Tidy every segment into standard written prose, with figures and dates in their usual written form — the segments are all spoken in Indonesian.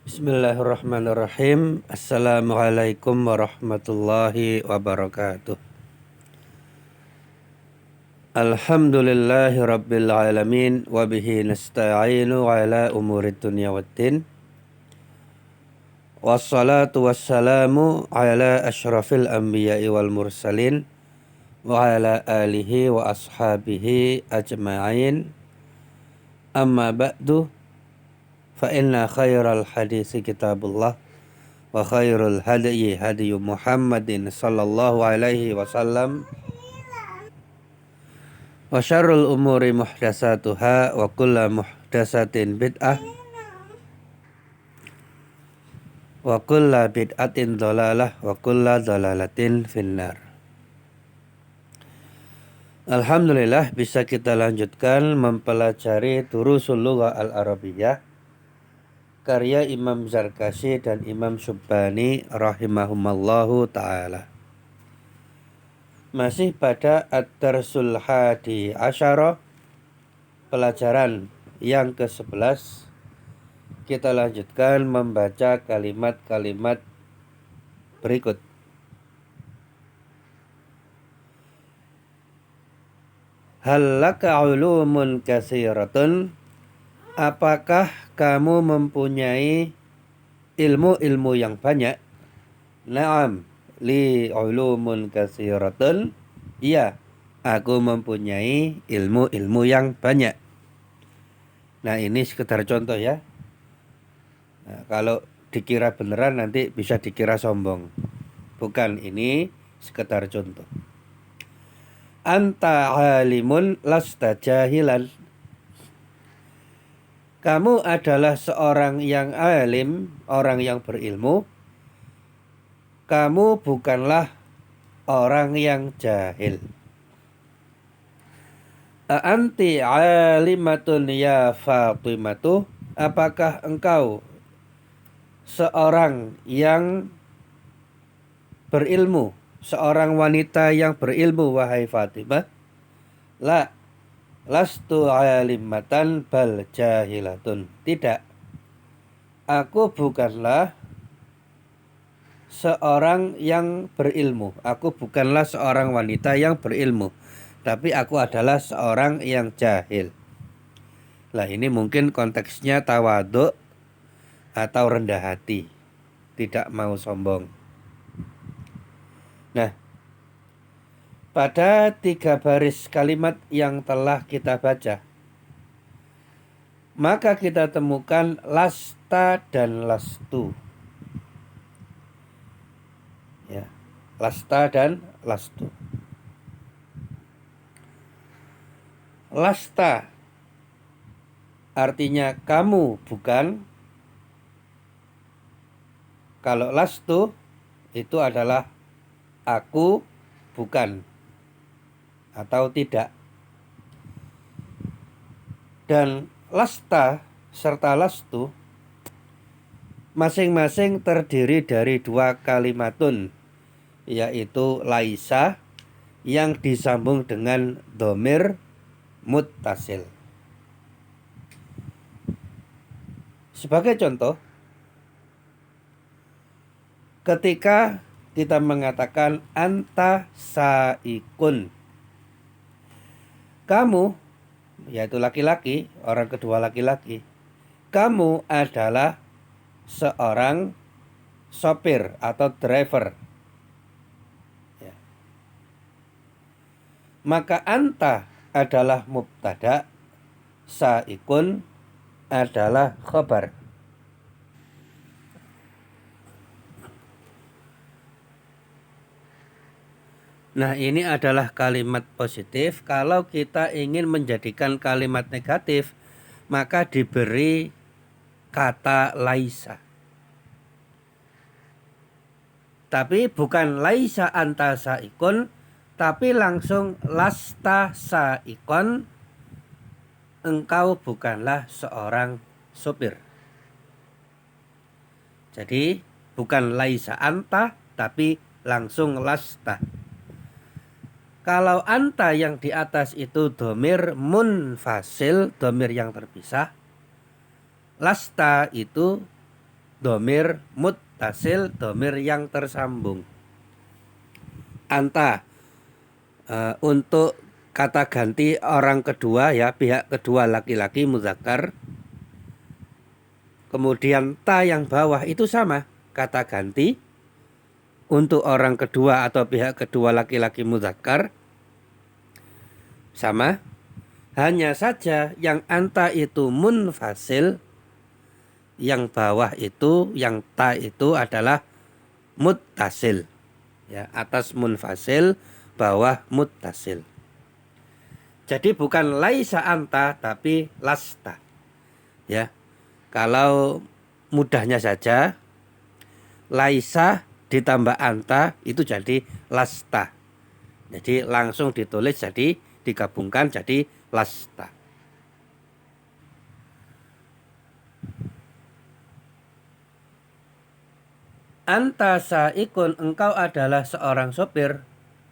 Bismillahirrahmanirrahim. Assalamualaikum warahmatullahi wabarakatuh. Alhamdulillahi rabbil alamin. Wabihi nasta'inu ala umurid dunya waddin. Wassalatu wassalamu ala ashrafil anbiya'i wal mursalin. Wa ala alihi wa ashabihi ajma'in. Amma ba'du. Fa inna khairal hadisi kitabullah. Wa khairul hadiyi hadiyu Muhammadin sallallahu alaihi wasallam. Wa syarrul umuri muhdatsatuha wa kullu muhdatsatin bid'ah wa kullu bid'atin dhalalah wa kullu dhalalatin finnar. Alhamdulillah bisa kita lanjutkan mempelajari Durusul Lughah Al-Arabiyyah karya Imam Zarkashi dan Imam Syubbani rahimahumallahu ta'ala. Masih pada Ad-Darsul Hadi Asyara, pelajaran yang ke-11. Kita lanjutkan membaca kalimat-kalimat berikut. Hal laka ulumun katsiratun? Apakah kamu mempunyai ilmu-ilmu yang banyak? Naam, li ulumun katsiratun. Iya, aku mempunyai ilmu-ilmu yang banyak. Nah, ini sekedar contoh ya. Nah, kalau dikira beneran nanti bisa dikira sombong. Bukan, ini sekedar contoh. Anta alimun lasta jahilan. Kamu adalah seorang yang alim, orang yang berilmu. Kamu bukanlah orang yang jahil. Anti alimatun ya Fatimatu? Apakah engkau seorang yang berilmu, seorang wanita yang berilmu, wahai Fatimah? La, lastu alimatan bal jahilatun. Tidak, aku bukanlah seorang yang berilmu. Aku bukanlah seorang wanita yang berilmu, tapi aku adalah seorang yang jahil. Lah, ini mungkin konteksnya tawadhu atau rendah hati, tidak mau sombong. Nah, pada 3 baris kalimat yang telah kita baca, maka kita temukan lasta dan lastu. Ya, lasta dan lastu. Lasta artinya kamu bukan. Kalau lastu itu adalah aku bukan atau tidak. Dan lasta serta lastu masing-masing terdiri dari 2 kalimatun, yaitu laisa yang disambung dengan dhamir muttasil. Sebagai contoh, ketika kita mengatakan anta saikun, kamu, yaitu laki-laki, orang kedua laki-laki, kamu adalah seorang sopir atau driver. Ya. Maka anta adalah mubtada, saikun adalah khabar. Nah, ini adalah kalimat positif. Kalau kita ingin menjadikan kalimat negatif, maka diberi kata laisa. Tapi bukan laisa anta saikun, tapi langsung lasta saikon, engkau bukanlah seorang sopir. Jadi bukan laisa anta, tapi langsung lasta. Kalau anta yang di atas itu dhamir munfasil, dhamir yang terpisah. Lasta itu domir muttasil, domir yang tersambung. Anta untuk kata ganti orang kedua ya, pihak kedua laki-laki muzakkar. Kemudian ta yang bawah itu sama, kata ganti untuk orang kedua atau pihak kedua laki-laki muzakkar sama. Hanya saja yang anta itu munfasil, yang bawah itu, yang ta itu adalah muttasil. Ya, atas munfasil, bawah muttasil. Jadi bukan laisa anta tapi lasta. Ya. Kalau mudahnya saja, laisa ditambah anta itu jadi lasta. Jadi langsung ditulis jadi digabungkan jadi lasta. Anta saikun, engkau adalah seorang sopir.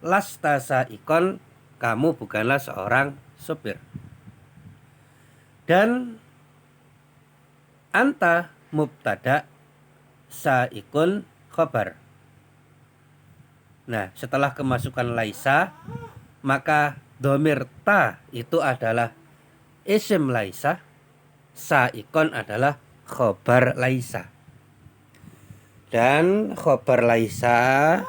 Lasta saikon, kamu bukanlah seorang sopir. Dan anta mubtada, saikun khobar. Nah, setelah kemasukan laisa, maka domir ta itu adalah isim laisa, saikon adalah khobar laisa. Dan khobar laisa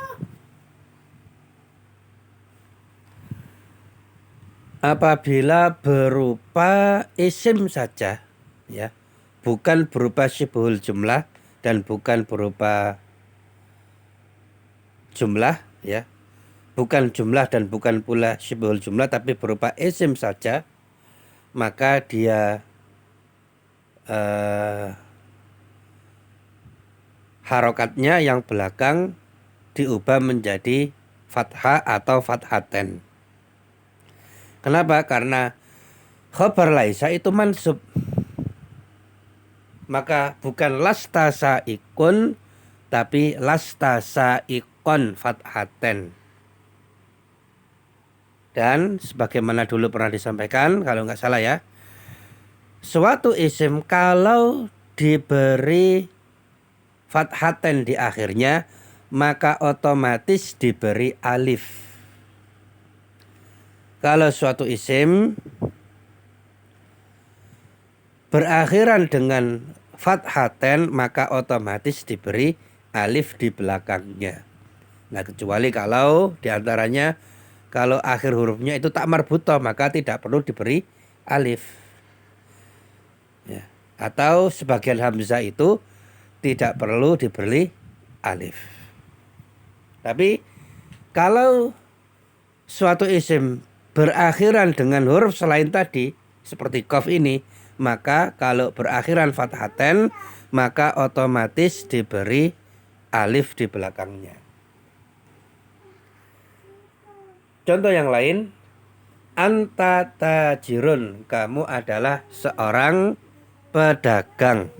apabila berupa isim saja, ya, bukan berupa syibhul jumlah dan bukan berupa jumlah, ya, bukan jumlah dan bukan pula syibhul jumlah, tapi berupa isim saja, maka dia harokatnya yang belakang diubah menjadi fathah atau fathaten. Kenapa? Karena khobar laisa itu mansub. Maka bukan lasta saikun tapi lasta saikon fathaten. Dan sebagaimana dulu pernah disampaikan, kalau nggak salah ya, suatu isim kalau diberi fathaten di akhirnya maka otomatis diberi alif. Kalau suatu isim berakhiran dengan fathaten maka otomatis diberi alif di belakangnya. Nah, kecuali kalau diantaranya kalau akhir hurufnya itu tak marbutoh maka tidak perlu diberi alif. Ya. Atau sebagian hamzah itu tidak perlu diberi alif. Tapi kalau suatu isim berakhiran dengan huruf selain tadi seperti qaf ini, maka kalau berakhiran fathaten maka otomatis diberi alif di belakangnya. Contoh yang lain, anta tajirun, kamu adalah seorang pedagang.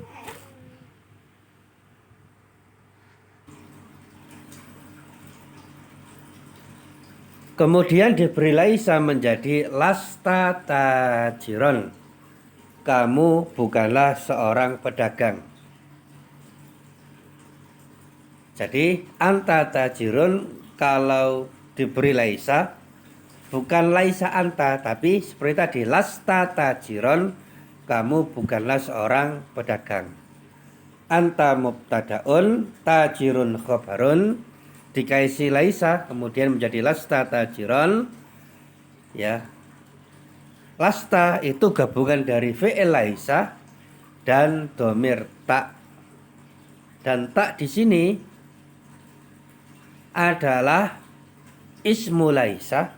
Kemudian diberi laisa menjadi lasta tajiron, kamu bukanlah seorang pedagang. Jadi anta tajirun kalau diberi laisa bukan laisa anta tapi seperti tadi lasta tajiron, kamu bukanlah seorang pedagang. Anta mubtadaun, tajirun khobarun, dikaisi laisa kemudian menjadi lasta tajiron, ya. Lasta itu gabungan dari fi'il laisa dan domir ta. Dan ta di sini adalah ismu laisa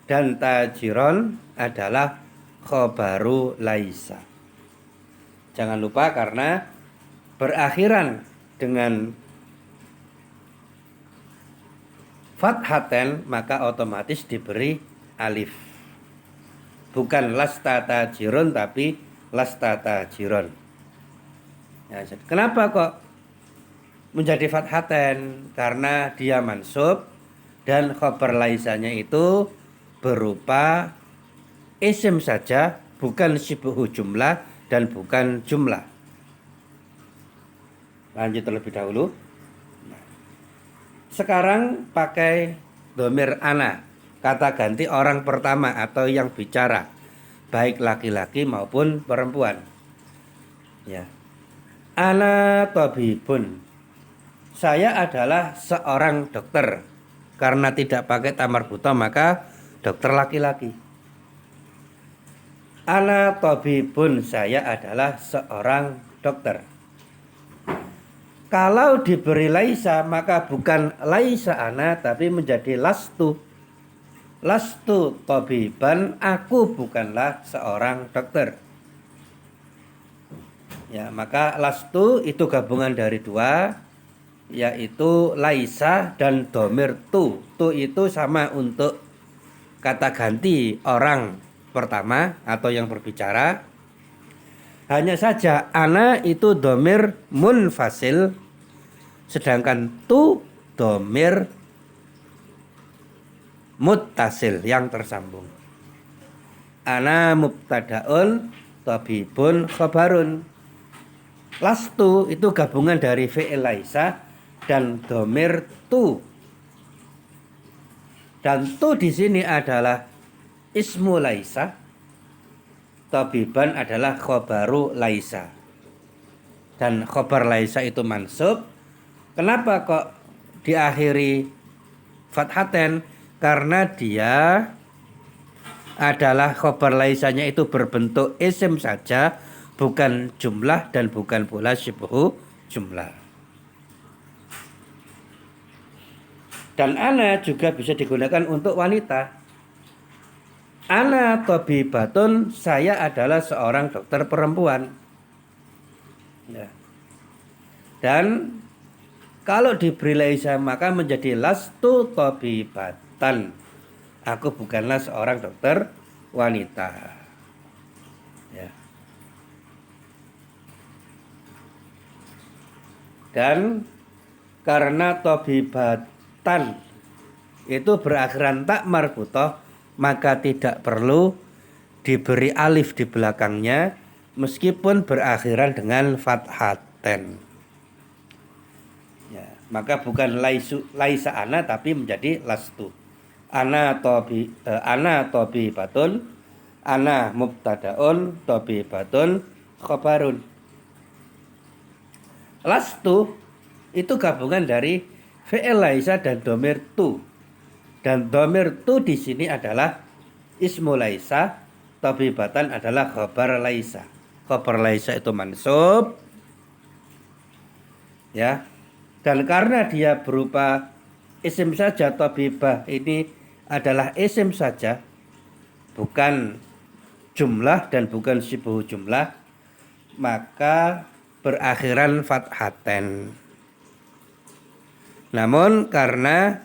dan tajiron adalah khobaru laisa. Jangan lupa karena berakhiran dengan fathaten maka otomatis diberi alif. Bukan lasta tajirun tapi lasta tajiron. Ya, kenapa kok menjadi fathaten? Karena dia mansub dan khobar laisanya itu berupa isim saja, bukan syibhu jumlah dan bukan jumlah. Lanjut terlebih dahulu. Sekarang pakai domir ana, kata ganti orang pertama atau yang bicara, baik laki-laki maupun perempuan. Ya. Ana tabibun. Saya adalah seorang dokter. Karena tidak pakai tamar buta maka dokter laki-laki. Ana tabibun, saya adalah seorang dokter. Kalau diberi laisa maka bukan laisa ana tapi menjadi lastu. Lastu tabiban, aku bukanlah seorang dokter. Ya, maka lastu itu gabungan dari dua, yaitu laisa dan domir tu. Tu itu sama untuk kata ganti orang pertama atau yang berbicara. Hanya saja ana itu domir munfasil, sedangkan tu domir muttasil yang tersambung. Ana mubtadaun tabibun khabarun. Lastu itu gabungan dari fi'il laisa dan domir tu. Dan tu di sini adalah ismu laisa. Tabiban adalah khobaru laisa. Dan khobar laisa itu mansub. Kenapa kok diakhiri fathaten? Karena dia adalah khobar laisanya itu berbentuk isim saja, bukan jumlah dan bukan pula syibhu jumlah. Dan ana juga bisa digunakan untuk wanita. Ana tabibatun, saya adalah seorang dokter perempuan. Ya. Dan kalau diberi laisa maka menjadi lastu tabibatan. Aku bukanlah seorang dokter wanita. Ya. Dan karena tabibatan itu berakhiran tak marbutoh, maka tidak perlu diberi alif di belakangnya meskipun berakhiran dengan fathaten. Ya, maka bukan laisa ana tapi menjadi lastu. Ana tabibatun, ana mubtadaun, tabibatun khabarun. Lastu itu gabungan dari fi'il laisa dan domir tu. Dan domir tu di sini adalah ismu laisa, tabibatan adalah khabar laisa. Khabar laisa itu mansub. Ya. Dan karena dia berupa isim saja, tabibah ini adalah isim saja, bukan jumlah dan bukan syibhu jumlah, maka berakhiran fathaten. Namun karena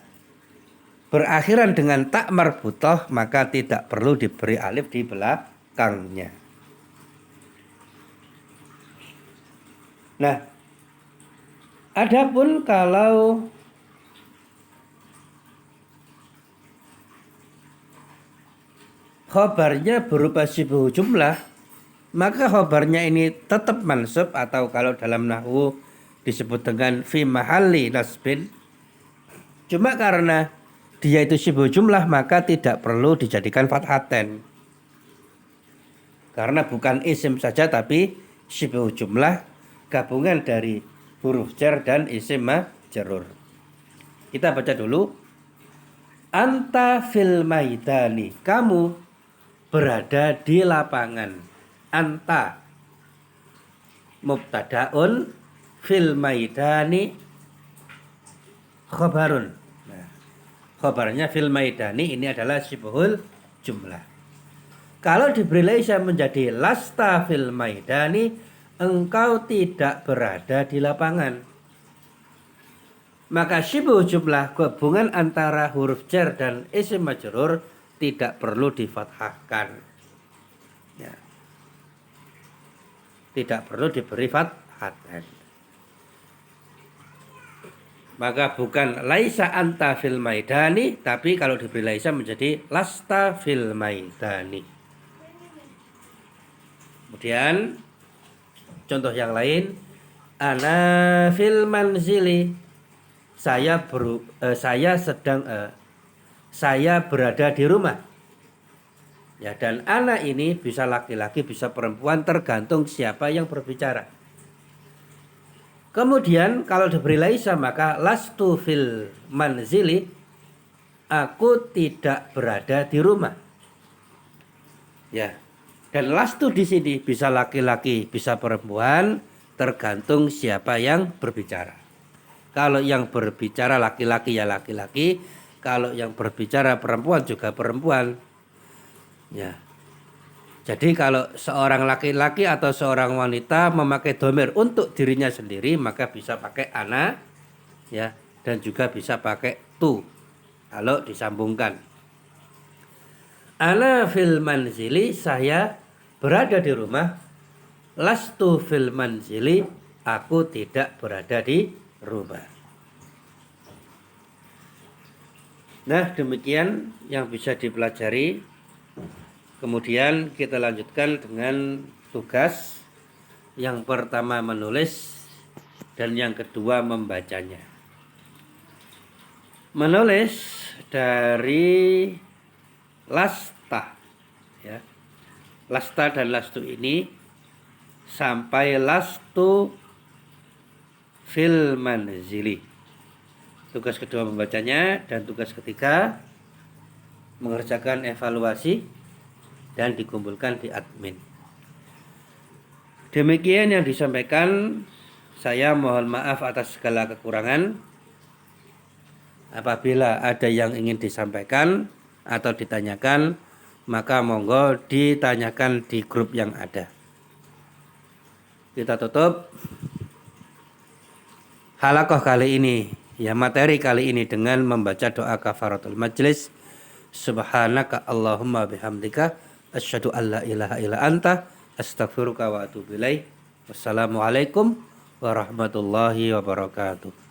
berakhiran dengan tak marbutoh maka tidak perlu diberi alif di belakangnya. Nah, adapun kalau khobarnya berupa syibhu jumlah, maka khobarnya ini tetap mansub atau kalau dalam nahwu disebut dengan fi mahalli nasbin. Cuma karena dia itu syibhu jumlah maka tidak perlu dijadikan fathaten. Karena bukan isim saja tapi syibhu jumlah, gabungan dari huruf jar dan isim majrur. Kita baca dulu. Anta fil maidani, kamu berada di lapangan. Anta mubtadaun, fil maidani khabarun. Khabarnya fil maidani ini adalah syibhul jumlah. Kalau diberi laisa menjadi lasta fil maidani, engkau tidak berada di lapangan. Maka syibhul jumlah gabungan antara huruf jar dan isim majrur tidak perlu difathahkan. Ya. Tidak perlu diberi fathahkan. Maka bukan laisa anta fil maidani, tapi kalau diberi laisa menjadi lasta fil maidani. Kemudian contoh yang lain, Ana fil manzili. Saya berada di rumah. Ya, dan ana ini bisa laki-laki, bisa perempuan, tergantung siapa yang berbicara. Kemudian kalau diberi laisa maka lastu fil manzili, aku tidak berada di rumah. Ya. Dan lastu di sini bisa laki-laki, bisa perempuan, tergantung siapa yang berbicara. Kalau yang berbicara laki-laki ya laki-laki, kalau yang berbicara perempuan juga perempuan. Ya. Jadi kalau seorang laki-laki atau seorang wanita memakai dhamir untuk dirinya sendiri, maka bisa pakai ana, ya, dan juga bisa pakai tu kalau disambungkan. Ana fil manzili, saya berada di rumah. Lastu fil manzili, aku tidak berada di rumah. Nah, demikian yang bisa dipelajari. Kemudian kita lanjutkan dengan tugas. Yang pertama menulis dan yang kedua membacanya. Menulis dari lasta, ya. Lasta dan lastu ini sampai lastu fil manzili. Tugas kedua membacanya, dan tugas ketiga mengerjakan evaluasi dan dikumpulkan di admin. Demikian yang disampaikan. Saya mohon maaf atas segala kekurangan. Apabila ada yang ingin disampaikan atau ditanyakan, maka monggo ditanyakan di grup yang ada. Kita tutup halaqah kali ini, ya, materi kali ini dengan membaca doa kafaratul majlis. Subhanaka Allahumma bihamdika asyhadu an la ilaha illa anta astaghfiruka wa atubu ilaik. Wassalamualaikum warahmatullahi wabarakatuh.